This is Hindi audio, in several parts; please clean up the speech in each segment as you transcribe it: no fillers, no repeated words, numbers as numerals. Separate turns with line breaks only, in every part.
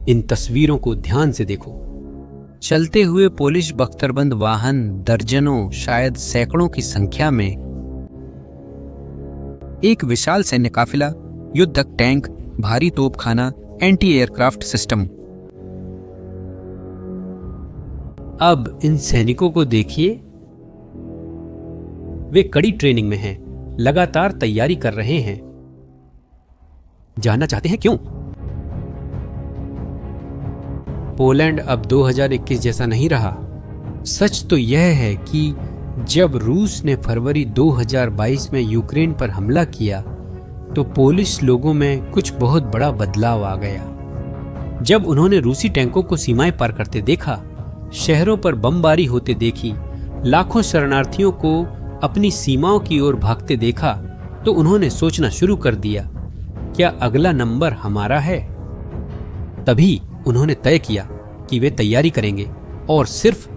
इन तस्वीरों को ध्यान से देखो।
चलते हुए पुलिस बख्तरबंद वाहन दर्जनों, शायद सैकड़ों की संख्या में, एक विशाल सैन्य काफिला, युद्धक टैंक, भारी तोपखाना, एंटी एयरक्राफ्ट सिस्टम।
अब इन सैनिकों को देखिए, वे कड़ी ट्रेनिंग में हैं, लगातार तैयारी कर रहे हैं। जानना चाहते हैं क्यों? पोलैंड अब 2021 जैसा नहीं रहा। सच तो यह है कि जब रूस ने फरवरी 2022 में यूक्रेन पर हमला किया तो पोलिश लोगों में कुछ बहुत बड़ा बदलाव आ गया। जब उन्होंने रूसी टैंकों को सीमाएं पार करते देखा, शहरों पर बमबारी होते देखी, लाखों शरणार्थियों को अपनी सीमाओं की ओर भागते देखा, तो उन्होंने सोचना शुरू कर दिया, क्या अगला नंबर हमारा है? तभी उन्होंने तय किया कि वे तैयारी करेंगे, और सिर्फ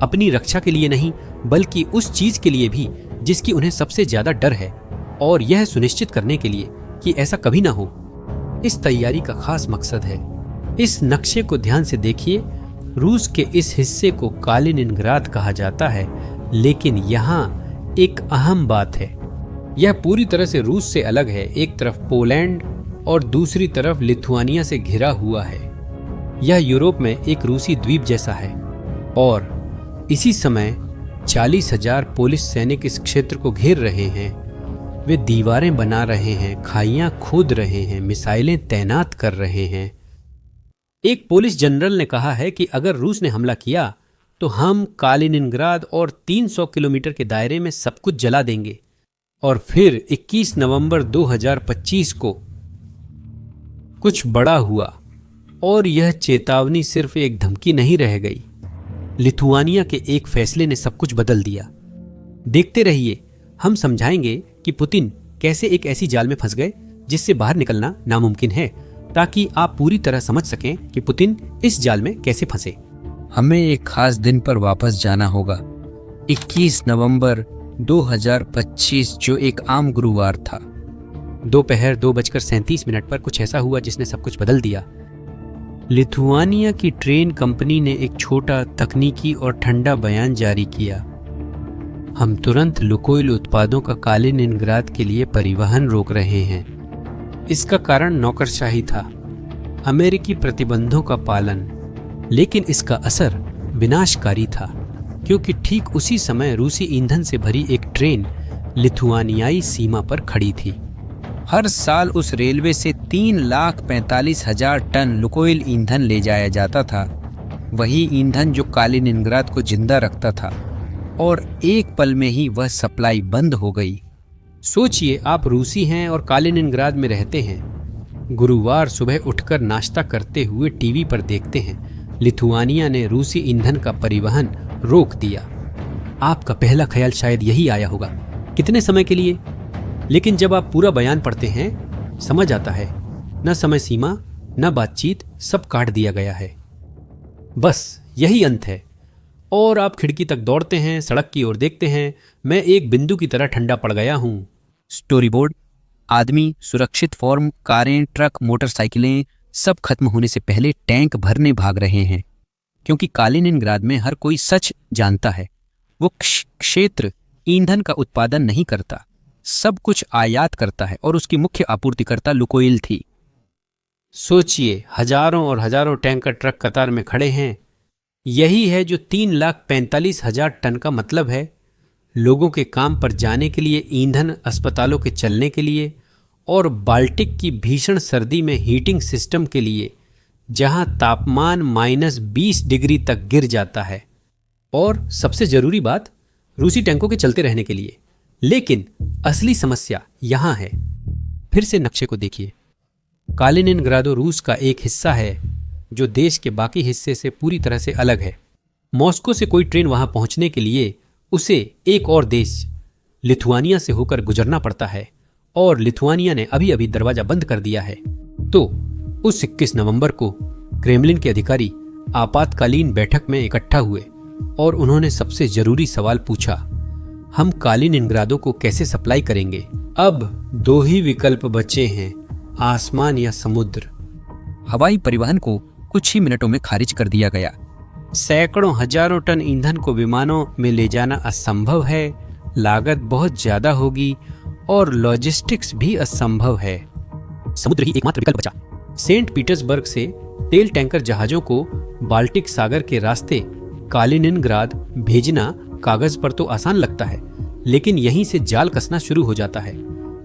अपनी रक्षा के लिए नहीं, बल्कि उस चीज के लिए भी जिसकी उन्हें सबसे ज्यादा डर है, और यह सुनिश्चित करने के लिए कि ऐसा कभी ना हो। इस तैयारी का खास मकसद है। इस नक्शे को ध्यान से देखिए। रूस के इस हिस्से को कालिनिनग्राद कहा जाता है, लेकिन यहाँ एक अहम बात है, यह पूरी तरह से रूस से अलग है। एक तरफ पोलैंड और दूसरी तरफ लिथुआनिया से घिरा हुआ है। यह यूरोप में एक रूसी द्वीप जैसा है, और इसी समय 40,000 पोलिश सैनिक इस क्षेत्र को घेर रहे हैं। वे दीवारें बना रहे हैं, खाइयां खोद रहे हैं, मिसाइलें तैनात कर रहे हैं। एक पुलिस जनरल ने कहा है कि अगर रूस ने हमला किया तो हम कालिनिनग्राद और 300 किलोमीटर के दायरे में सब कुछ जला देंगे। और फिर 21 नवंबर 2025 को कुछ बड़ा हुआ, और यह चेतावनी सिर्फ एक धमकी नहीं रह गई। लिथुआनिया के एक फैसले ने सब कुछ बदल दिया। देखते रहिए, हम समझाएंगे कि पुतिन कैसे एक ऐसी जाल में फंस गए जिससे बाहर निकलना नामुमकिन है, ताकि आप पूरी तरह समझ सकें कि पुतिन इस जाल में कैसे फंसे।
हमें एक खास दिन पर वापस जाना होगा, 21 नवंबर 2025, जो एक आम गुरुवार था।
दोपहर 2:37 पर कुछ ऐसा हुआ जिसने सब कुछ बदल दिया। लिथुआनिया की ट्रेन कंपनी ने एक छोटा तकनीकी और ठंडा बयान जारी किया। हम तुरंत लुकोइल उत्पादों का कालिनिनग्राद के लिए परिवहन रोक रहे हैं। इसका कारण नौकरशाही था, अमेरिकी प्रतिबंधों का पालन, लेकिन इसका असर विनाशकारी था, क्योंकि ठीक उसी समय रूसी ईंधन से भरी एक ट्रेन लिथुआनियाई सीमा पर खड़ी थी।
हर साल उस रेलवे से 3,45,000 टन लुकोइल ईंधन ले जाया जाता था। वही ईंधन जो कालिनिनग्राद को जिंदा रखता था, और एक पल में ही वह सप्लाई बंद हो गई।
सोचिए, आप रूसी हैं और कालिनिनग्राद में रहते हैं। गुरुवार सुबह उठकर नाश्ता करते हुए टीवी पर देखते हैं लिथुआनिया ने रूसी ईंधन का परिवहन रोक दिया। आपका पहला ख्याल शायद यही आया होगा, कितने समय के लिए? लेकिन जब आप पूरा बयान पढ़ते हैं, समझ आता है, न समय सीमा न बातचीत, सब काट दिया गया है। बस यही अंत है। और आप खिड़की तक दौड़ते हैं, सड़क की ओर देखते हैं। मैं एक बिंदु की तरह ठंडा पड़ गया हूं।
स्टोरी बोर्ड, आदमी, सुरक्षित फॉर्म, कारें, ट्रक, मोटरसाइकिलें, सब खत्म होने से पहले टैंक भरने भाग रहे हैं, क्योंकि कालिनिनग्राद में हर कोई सच जानता है। वो क्षेत्र ईंधन का उत्पादन नहीं करता, सब कुछ आयात करता है, और उसकी मुख्य आपूर्तिकर्ता लुकोइल थी।
सोचिए, हजारों और हजारों टैंकर ट्रक कतार में खड़े हैं। यही है जो 3,45,000 टन का मतलब है। लोगों के काम पर जाने के लिए ईंधन, अस्पतालों के चलने के लिए, और बाल्टिक की भीषण सर्दी में हीटिंग सिस्टम के लिए, जहां तापमान -20 डिग्री तक गिर जाता है। और सबसे जरूरी बात, रूसी टैंकों के चलते रहने के लिए। लेकिन असली समस्या यहां है। फिर से नक्शे को देखिए। कालिनिनग्रादो रूस का एक हिस्सा है जो देश के बाकी हिस्से से पूरी तरह से अलग है। मॉस्को से कोई ट्रेन वहां पहुंचने के लिए उसे एक और देश लिथुआनिया से होकर गुजरना पड़ता है, और लिथुआनिया ने अभी अभी दरवाजा बंद कर दिया है। तो उस 21 नवंबर को क्रेमलिन के अधिकारी आपातकालीन बैठक में इकट्ठा हुए, और उन्होंने सबसे जरूरी सवाल पूछा, हम कालिनिनग्रादो को कैसे सप्लाई करेंगे? अब 2 ही विकल्प बचे हैं, आसमान या समुद्र।
हवाई परिवहन को कुछ ही मिनटों में खारिज कर दिया गया।
सैकड़ों हजारों टन ईंधन को विमानों में ले जाना असंभव है, लागत बहुत ज्यादा होगी और लॉजिस्टिक्स भी असंभव है।
समुद्र ही एकमात्र विकल्प बचा।
सेंट पीटर्सबर्ग से तेल टैंकर जहाजों को बाल्टिक सागर के रास्ते कालिनिनग्राद भेजना कागज पर तो आसान लगता है, लेकिन यहीं से जाल कसना शुरू हो जाता है,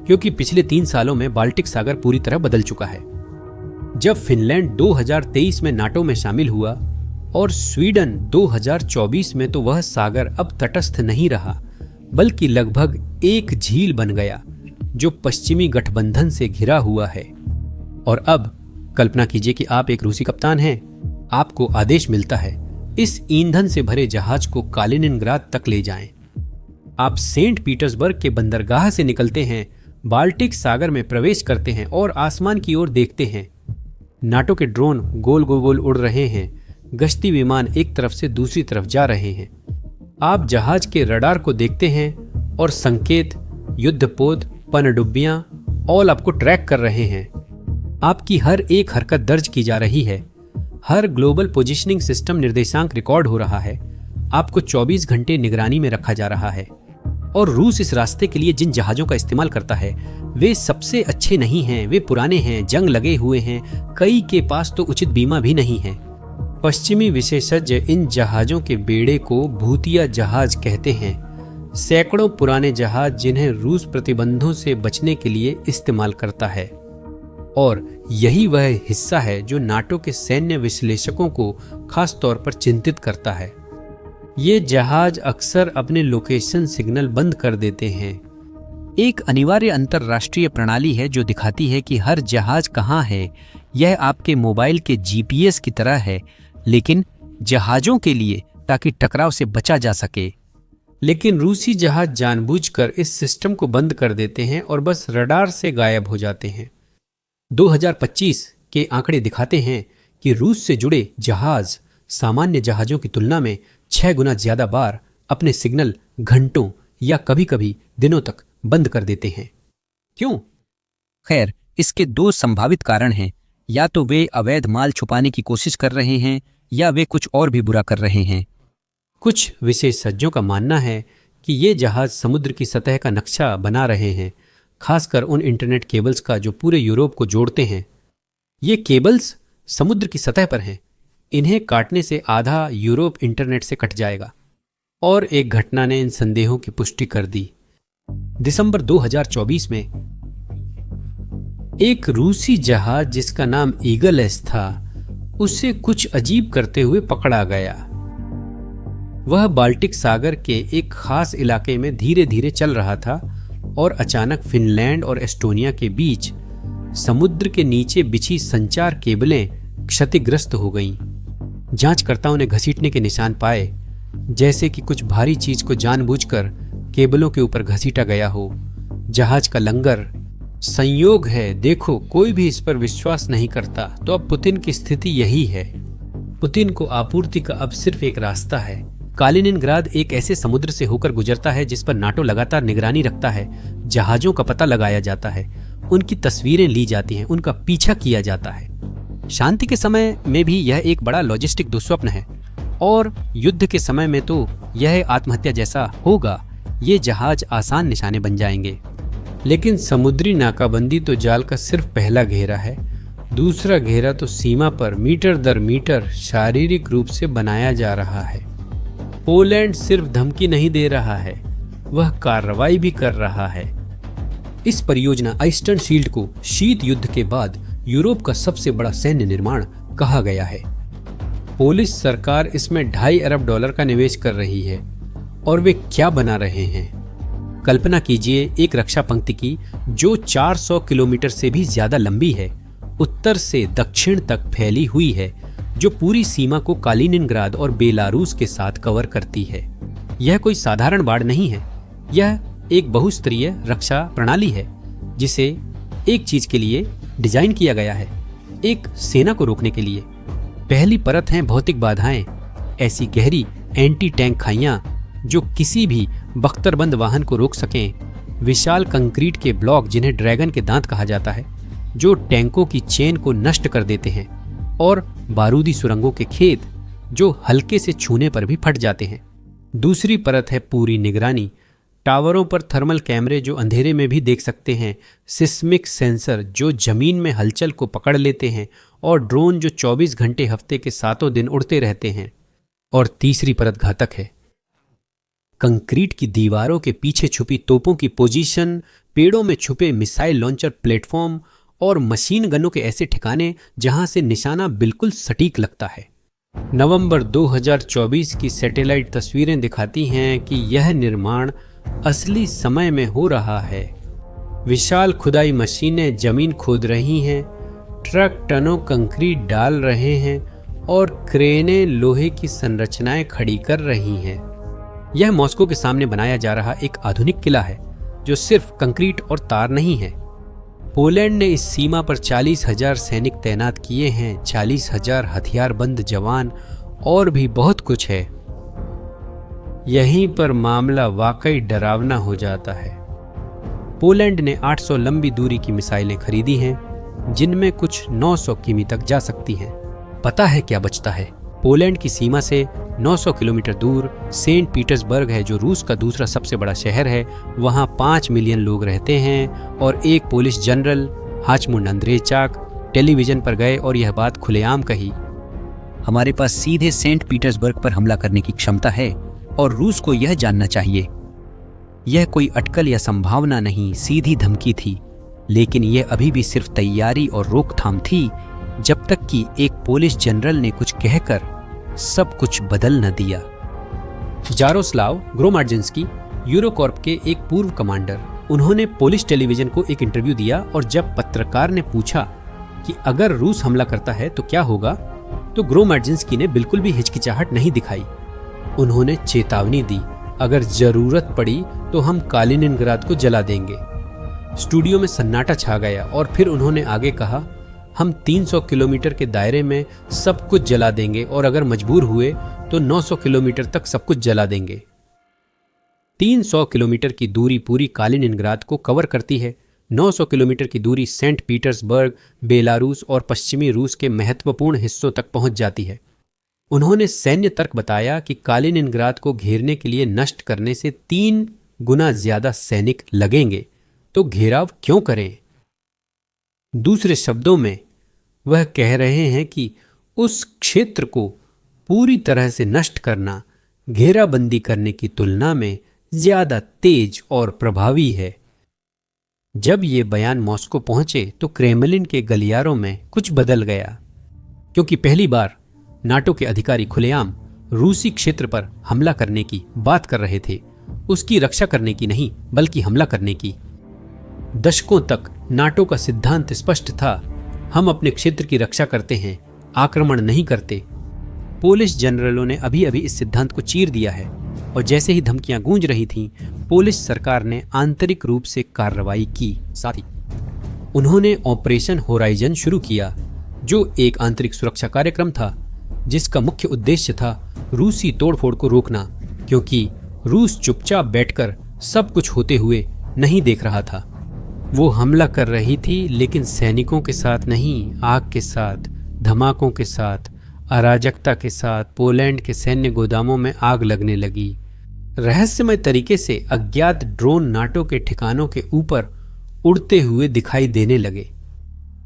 क्योंकि पिछले 3 सालों में बाल्टिक सागर पूरी तरह बदल चुका है। जब फिनलैंड 2023 में नाटो में शामिल हुआ और स्वीडन 2024 में, तो वह सागर अब तटस्थ नहीं रहा, बल्कि लगभग एक झील बन गया जो पश्चिमी गठबंधन से घिरा हुआ है। और अब कल्पना कीजिए कि आप एक रूसी कप्तान हैं, आपको आदेश मिलता है इस ईंधन से भरे जहाज को कालिनिनग्राद तक ले जाएं। आप सेंट पीटर्सबर्ग के बंदरगाह से निकलते हैं, बाल्टिक सागर में प्रवेश करते हैं और आसमान की ओर देखते हैं। नाटो के ड्रोन गोल गोल उड़ रहे हैं, गश्ती विमान एक तरफ से दूसरी तरफ जा रहे हैं। आप जहाज के रडार को देखते हैं और संकेत, युद्धपोत, पनडुब्बियां ऑल आपको ट्रैक कर रहे हैं। आपकी हर एक हरकत दर्ज की जा रही है। हर ग्लोबल पोजीशनिंग सिस्टम निर्देशांक रिकॉर्ड हो रहा है। आपको 24 घंटे निगरानी में रखा जा रहा है। और रूस इस रास्ते के लिए जिन जहाजों का इस्तेमाल करता है वे सबसे अच्छे नहीं हैं, वे पुराने हैं, जंग लगे हुए हैं, कई के पास तो उचित बीमा भी नहीं है। पश्चिमी विशेषज्ञ इन जहाजों के बेड़े को भूतिया जहाज कहते हैं। सैकड़ों पुराने जहाज जिन्हें रूस प्रतिबंधों से बचने के लिए इस्तेमाल करता है। और यही वह हिस्सा है जो नाटो के सैन्य विश्लेषकों को खास तौर पर चिंतित करता है। ये जहाज अक्सर अपने लोकेशन सिग्नल बंद कर देते हैं।
एक अनिवार्य अंतरराष्ट्रीय प्रणाली है जो दिखाती है कि हर जहाज कहाँ है। यह आपके मोबाइल के जीपीएस की तरह है, लेकिन जहाजों के लिए, ताकि टकराव से बचा जा सके।
लेकिन रूसी जहाज जानबूझकर इस सिस्टम को बंद कर देते हैं और बस रडार से गायब हो जाते हैं। 2025 के आंकड़े दिखाते हैं कि रूस से जुड़े जहाज सामान्य जहाजों की तुलना में 6 गुना ज्यादा बार अपने सिग्नल घंटों या कभी-कभी दिनों तक बंद कर देते हैं। क्यों?
खैर, इसके 2 संभावित कारण हैं। या तो वे अवैध माल छुपाने की कोशिश कर रहे हैं, या वे कुछ और भी बुरा कर रहे हैं।
कुछ विशेषज्ञों का मानना है कि ये जहाज समुद्र की सतह का नक्शा बना रहे हैं, खासकर उन इंटरनेट केबल्स का जो पूरे यूरोप को जोड़ते हैं। ये केबल्स समुद्र की सतह पर हैं। इन्हें काटने से आधा यूरोप इंटरनेट से कट जाएगा। और एक घटना ने इन संदेहों की पुष्टि कर दी। दिसंबर 2024 में एक रूसी जहाज जिसका नाम ईगल एस था, उसे कुछ अजीब करते हुए पकड़ा गया। वह बाल्टिक सागर के एक खास इलाके में धीरे धीरे चल रहा था और अचानक फिनलैंड और एस्टोनिया के बीच समुद्र के नीचे बिछी संचार केबलें क्षतिग्रस्त हो गईं। जांचकर्ताओं ने घसीटने के निशान पाए, जैसे कि कुछ भारी चीज को जानबूझकर केबलों के ऊपर घसीटा गया हो। जहाज का लंगर। संयोग है, देखो, कोई भी इस पर विश्वास नहीं करता। तो अब पुतिन की स्थिति यही है। पुतिन को आपूर्ति का अब सिर्फ एक रास्ता है। कालिनिनग्राद एक ऐसे समुद्र से होकर गुजरता है जिस पर नाटो लगातार निगरानी रखता है। जहाजों का पता लगाया जाता है, उनकी तस्वीरें ली जाती हैं, उनका पीछा किया जाता है। शांति के समय में भी यह एक बड़ा लॉजिस्टिक दुस्वप्न है, और युद्ध के समय में तो यह आत्महत्या जैसा होगा। ये जहाज आसान निशाने बन जाएंगे। लेकिन समुद्री नाकाबंदी तो जाल का सिर्फ पहला घेरा है। दूसरा घेरा तो सीमा पर मीटर दर मीटर शारीरिक रूप से बनाया जा रहा है। पोलैंड सिर्फ धमकी नहीं दे रहा है, वह कार्रवाई भी कर रहा है। इस परियोजना ईस्टर्न शील्ड को शीत युद्ध के बाद यूरोप का सबसे बड़ा सैन्य निर्माण कहा गया है। पोलिश सरकार इसमें $2.5 अरब का निवेश कर रही है। और वे क्या बना रहे हैं? कल्पना कीजिए एक रक्षा पंक्ति की जो 400 किलोमीटर से भी ज्यादा लंबी है, उत्तर से दक्षिण तक फैली हुई है, जो पूरी सीमा को कालिनिनग्राद और बेलारूस के साथ कवर करती है। यह कोई साधारण बाड़ नहीं है, यह एक बहुस्तरीय रक्षा प्रणाली है जिसे एक चीज के लिए डिजाइन किया गया है, एक सेना को रोकने के लिए। पहली परत है भौतिक बाधाएं, ऐसी गहरी एंटी टैंक खाइयां जो किसी भी बख्तरबंद वाहन को रोक सकें। विशाल कंक्रीट के ब्लॉक जिन्हें ड्रैगन के दांत कहा जाता है, जो टैंकों की चेन को नष्ट कर देते हैं, और बारूदी सुरंगों के खेत जो हल्के से छूने पर भी फट जाते हैं। दूसरी परत है पूरी निगरानी, टावरों पर थर्मल कैमरे जो अंधेरे में भी देख सकते हैं, सिस्मिक सेंसर जो जमीन में हलचल को पकड़ लेते हैं, और ड्रोन जो 24 घंटे हफ्ते के 7 दिन उड़ते रहते हैं। और तीसरी परत घातक है, कंक्रीट की दीवारों के पीछे छुपी तोपों की पोजीशन, पेड़ों में छुपे मिसाइल लॉन्चर प्लेटफॉर्म और मशीन गनों के ऐसे ठिकाने जहां से निशाना बिल्कुल सटीक लगता है। नवंबर 2024 की सैटेलाइट तस्वीरें दिखाती हैं कि यह निर्माण असली समय में हो रहा है। विशाल खुदाई मशीनें जमीन खोद रही हैं, ट्रक टनों कंक्रीट डाल रहे हैं और क्रेनें लोहे की संरचनाएं खड़ी कर रही हैं। यह मॉस्को के सामने बनाया जा रहा एक आधुनिक किला है जो सिर्फ कंक्रीट और तार नहीं है। पोलैंड ने इस सीमा पर 40,000 सैनिक तैनात किए हैं, 40,000 हथियारबंद जवान और भी बहुत कुछ है। यहीं पर मामला वाकई डरावना हो जाता है। पोलैंड ने 800 लंबी दूरी की मिसाइलें खरीदी हैं, जिनमें कुछ 900 किमी तक जा सकती हैं। पता है क्या बचता है? पोलैंड की सीमा से 900 किलोमीटर दूर सेंट पीटर्सबर्ग है, जो रूस का दूसरा सबसे बड़ा शहर है। वहाँ 5 मिलियन लोग रहते हैं और एक पुलिस जनरल हाचमुंड अंद्रेचाक टेलीविजन पर गए और यह बात खुलेआम कही,
हमारे पास सीधे सेंट पीटर्सबर्ग पर हमला करने की क्षमता है और रूस को यह जानना चाहिए। यह कोई अटकल या संभावना नहीं, सीधी धमकी थी, लेकिन यह अभी भी सिर्फ तैयारी और रोकथाम थी, जब तक कि एक पुलिस जनरल ने कुछ कहकर सब कुछ बदल न दिया।
जारोस्लाव ग्रोमार्जिंस्की यूरोकॉर्प के एक पूर्व कमांडर, उन्होंने पोलिश टेलीविजन को एक इंटरव्यू दिया और जब पत्रकार ने पूछा कि अगर रूस हमला करता है तो क्या होगा, तो ग्रोमार्जिंस्की ने बिल्कुल भी हिचकिचाहट नहीं दिखाई। उन्होंने चेतावनी दी, अगर जरूरत पड़ी तो हम कालिनिनग्राद को जला देंगे। स्टूडियो में सन्नाटा छा गया और फिर उन्होंने आगे कहा, हम 300 किलोमीटर के दायरे में सब कुछ जला देंगे और अगर मजबूर हुए तो 900 किलोमीटर तक सब कुछ जला देंगे। 300 किलोमीटर की दूरी पूरी कालिनिनग्राद को कवर करती है। 900 किलोमीटर की दूरी सेंट पीटर्सबर्ग, बेलारूस और पश्चिमी रूस के महत्वपूर्ण हिस्सों तक पहुंच जाती है। उन्होंने सैन्य तर्क बताया कि कालिनिनग्राद को घेरने के लिए नष्ट करने से 3 गुना ज्यादा सैनिक लगेंगे, तो घेराव क्यों करें? दूसरे शब्दों में वह कह रहे हैं कि उस क्षेत्र को पूरी तरह से नष्ट करना घेराबंदी करने की तुलना में ज्यादा तेज और प्रभावी है। जब ये बयान मॉस्को पहुंचे तो क्रेमलिन के गलियारों में कुछ बदल गया, क्योंकि पहली बार नाटो के अधिकारी खुलेआम रूसी क्षेत्र पर हमला करने की बात कर रहे थे, उसकी रक्षा करने की नहीं बल्कि हमला करने की। दशकों तक नाटो का सिद्धांत स्पष्ट था, हम अपने क्षेत्र की रक्षा करते हैं, आक्रमण नहीं करते। पोलिश जनरलों ने अभी अभी इस सिद्धांत को चीर दिया है और जैसे ही धमकियां गूंज रही थीं, पोलिश सरकार ने आंतरिक रूप से कार्रवाई की। साथ ही उन्होंने ऑपरेशन होराइजन शुरू किया, जो एक आंतरिक सुरक्षा कार्यक्रम था जिसका मुख्य उद्देश्य था रूसी तोड़फोड़ को रोकना, क्योंकि रूस चुपचाप बैठकर सब कुछ होते हुए नहीं देख रहा था। वो हमला कर रही थी, लेकिन सैनिकों के साथ नहीं, आग के साथ, धमाकों के साथ, अराजकता के साथ। पोलैंड के सैन्य गोदामों में आग लगने लगी। रहस्यमय तरीके से अज्ञात ड्रोन नाटो के ठिकानों के ऊपर उड़ते हुए दिखाई देने लगे।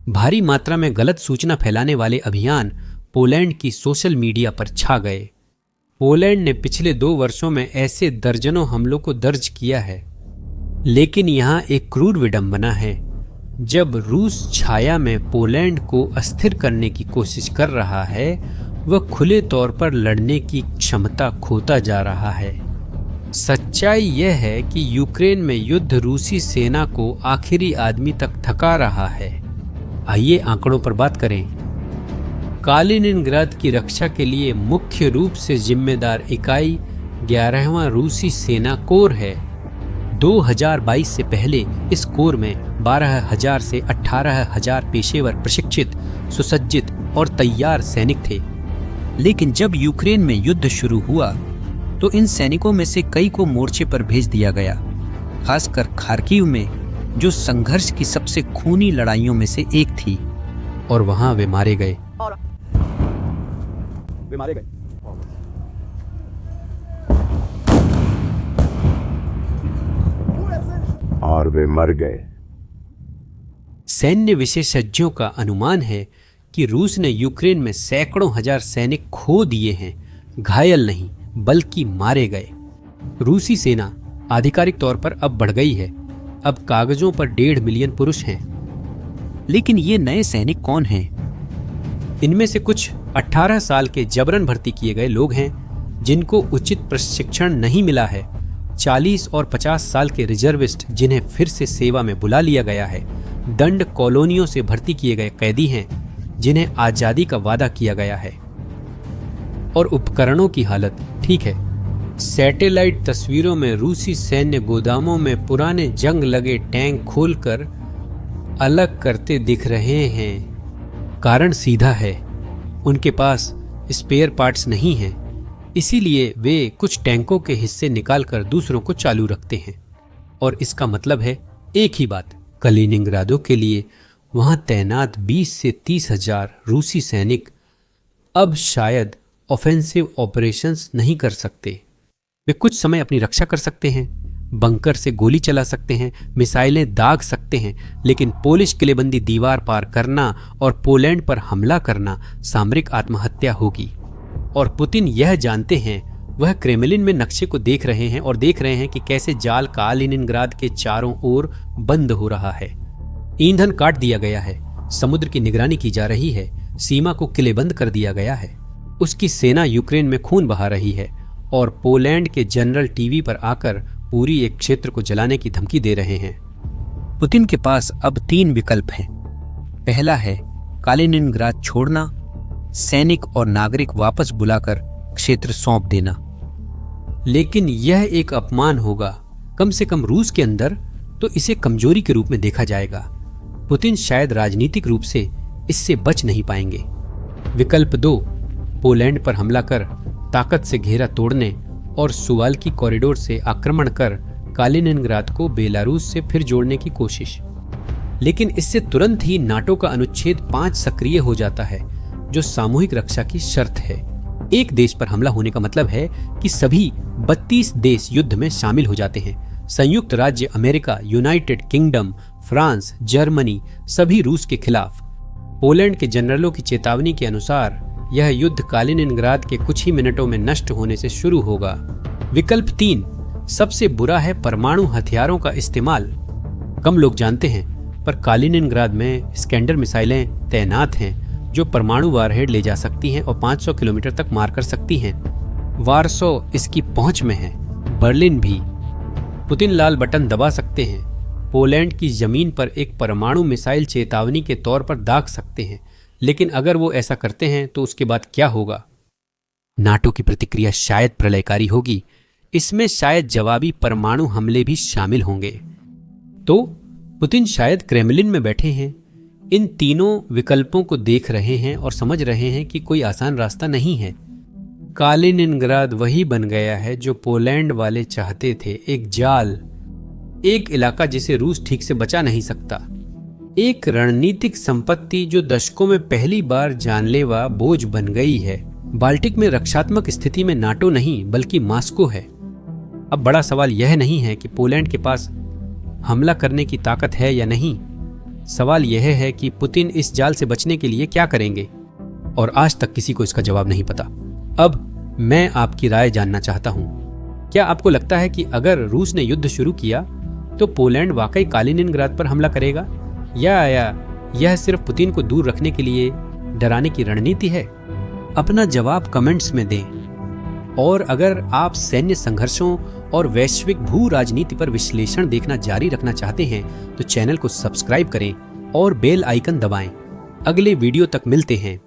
भारी मात्रा में गलत सूचना फैलाने वाले अभियान पोलैंड की सोशल मीडिया पर छा गए। पोलैंड ने पिछले 2 वर्षों में ऐसे दर्जनों हमलों को दर्ज किया है, लेकिन यहाँ एक क्रूर विडंबना है। जब रूस छाया में पोलैंड को अस्थिर करने की कोशिश कर रहा है, वह खुले तौर पर लड़ने की क्षमता खोता जा रहा है। सच्चाई यह है कि यूक्रेन में युद्ध रूसी सेना को आखिरी आदमी तक थका रहा है। आइए आंकड़ों पर बात करें। कालिनिनग्राद की रक्षा के लिए मुख्य रूप से जिम्मेदार इकाई 11वां रूसी सेना कोर है। 2022 से पहले इस कोर में 12,000 से 18,000 पेशेवर प्रशिक्षित, सुसज्जित और तैयार सैनिक थे।
लेकिन जब यूक्रेन में युद्ध शुरू हुआ तो इन सैनिकों में से कई को मोर्चे पर भेज दिया गया। खासकर खार्किव में जो संघर्ष की सबसे खूनी लड़ाइयों में से एक थी।
और वहां वे मारे गए।
और वे मर गए।
सैन्य विशेषज्ञों का अनुमान है कि रूस ने यूक्रेन में सैकड़ों हजार सैनिक खो दिए हैं, घायल नहीं बल्कि मारे गए। रूसी सेना आधिकारिक तौर पर अब बढ़ गई है, अब कागजों पर 1.5 मिलियन पुरुष हैं।
लेकिन ये नए सैनिक कौन हैं?
इनमें से कुछ 18 साल के जबरन भर्ती किए गए लोग हैं जिनको उचित प्रशिक्षण नहीं मिला है, 40 और 50 साल के रिजर्विस्ट जिन्हें फिर से सेवा में बुला लिया गया है, दंड कॉलोनियों से भर्ती किए गए कैदी हैं जिन्हें आजादी का वादा किया गया है। और उपकरणों की हालत ठीक है। सैटेलाइट तस्वीरों में रूसी सैन्य गोदामों में पुराने जंग लगे टैंक खोलकर अलग करते दिख रहे हैं। कारण सीधा है, उनके पास स्पेयर पार्ट्स नहीं हैं, इसीलिए वे कुछ टैंकों के हिस्से निकालकर दूसरों को चालू रखते हैं। और इसका मतलब है एक ही बात, कलिनिंग्रादो के लिए वहां तैनात 20 से 30 हजार रूसी सैनिक अब शायद ऑफेंसिव ऑपरेशंस नहीं कर सकते। वे कुछ समय अपनी रक्षा कर सकते हैं, बंकर से गोली चला सकते हैं, मिसाइलें दाग सकते हैं, लेकिन पोलिश किलेबंदी दीवार पार करना और पोलैंड पर हमला करना सामरिक आत्महत्या होगी। और पुतिन यह जानते हैं। वह क्रेमलिन में नक्शे को देख रहे हैं और देख रहे हैं कि कैसे जाल कालिनिनग्राद के चारों ओर बंद हो रहा है। ईंधन काट दिया गया है, समुद्र की निगरानी की जा रही है, सीमा को किलेबंद कर दिया गया है। उसकी सेना यूक्रेन में खून बहा रही है और पोलैंड के जनरल टीवी पर आकर पूरी एक क्षेत्र को जलाने की धमकी दे रहे हैं।
पुतिन के पास अब 3 विकल्प हैं। पहला है कालिनिनग्राद छोड़ना, सैनिक और नागरिक वापस बुलाकर क्षेत्र सौंप देना।
लेकिन यह एक अपमान होगा, कम से कम रूस के अंदर तो इसे कमजोरी के रूप में देखा जाएगा। पुतिन शायद राजनीतिक रूप से इससे बच नहीं पाएंगे। विकल्प 2, पोलैंड पर हमला कर ताकत से घेरा तोड़ने और सुवाल्की कॉरिडोर से आक्रमण कर कालिनिनग्राद को बेलारूस से फिर जोड़ने की कोशिश। लेकिन इससे तुरंत ही नाटो का अनुच्छेद 5 सक्रिय हो जाता है, जो सामूहिक रक्षा की शर्त है। एक देश पर हमला होने का मतलब है कि सभी 32 देश युद्ध में शामिल हो जाते हैं। संयुक्त राज्य America, United kingdom, France, Germany सभी रूस के खिलाफ। पोलैंड के जनरलों की चेतावनी के अनुसार यह युद्ध कालिनिनग्राद के कुछ ही मिनटों में नष्ट होने से शुरू होगा। विकल्प 3 सबसे बुरा है परमाणु हथियारों का इस्तेमाल। कम लोग जानते हैं, पर कालिनिनग्राद में स्कैंडर मिसाइलें तैनात हैं जो परमाणु वारहेड ले जा सकती हैं और 500 किलोमीटर तक मार कर सकती हैं। वार्सो इसकी पहुंच में है, बर्लिन भी। पुतिन लाल बटन दबा सकते हैं, पोलैंड की जमीन पर एक परमाणु मिसाइल चेतावनी के तौर पर दाग सकते हैं। लेकिन अगर वो ऐसा करते हैं तो उसके बाद क्या होगा? नाटो की प्रतिक्रिया शायद प्रलयकारी होगी। इसमें शायद जवाबी परमाणु हमले भी शामिल होंगे। तो पुतिन शायद क्रेमलिन में बैठे हैं, इन तीनों विकल्पों को देख रहे हैं और समझ रहे हैं कि कोई आसान रास्ता नहीं है। कालिनिनग्राद वही बन गया है जो पोलैंड वाले चाहते थे, एक जाल, एक इलाका जिसे रूस ठीक से बचा नहीं सकता, एक रणनीतिक संपत्ति जो दशकों में पहली बार जानलेवा बोझ बन गई है। बाल्टिक में रक्षात्मक स्थिति में नाटो नहीं बल्कि मॉस्को है। अब बड़ा सवाल यह नहीं है कि पोलैंड के पास हमला करने की ताकत है या नहीं, सवाल यह है कि पुतिन इस जाल से बचने के लिए क्या करेंगे, और आज तक किसी को इसका जवाब नहीं पता। अब मैं आपकी राय जानना चाहता हूं। क्या आपको लगता है कि अगर रूस ने युद्ध शुरू किया तो पोलैंड वाकई कालिनिनग्राद पर हमला करेगा, या यह सिर्फ पुतिन को दूर रखने के लिए डराने की रणनीति है? अपना जवाब कमेंट्स में दें। और अगर आप सैन्य संघर्षों और वैश्विक भू राजनीति पर विश्लेषण देखना जारी रखना चाहते हैं तो चैनल को सब्सक्राइब करें और बेल आइकन दबाएं। अगले वीडियो तक मिलते हैं।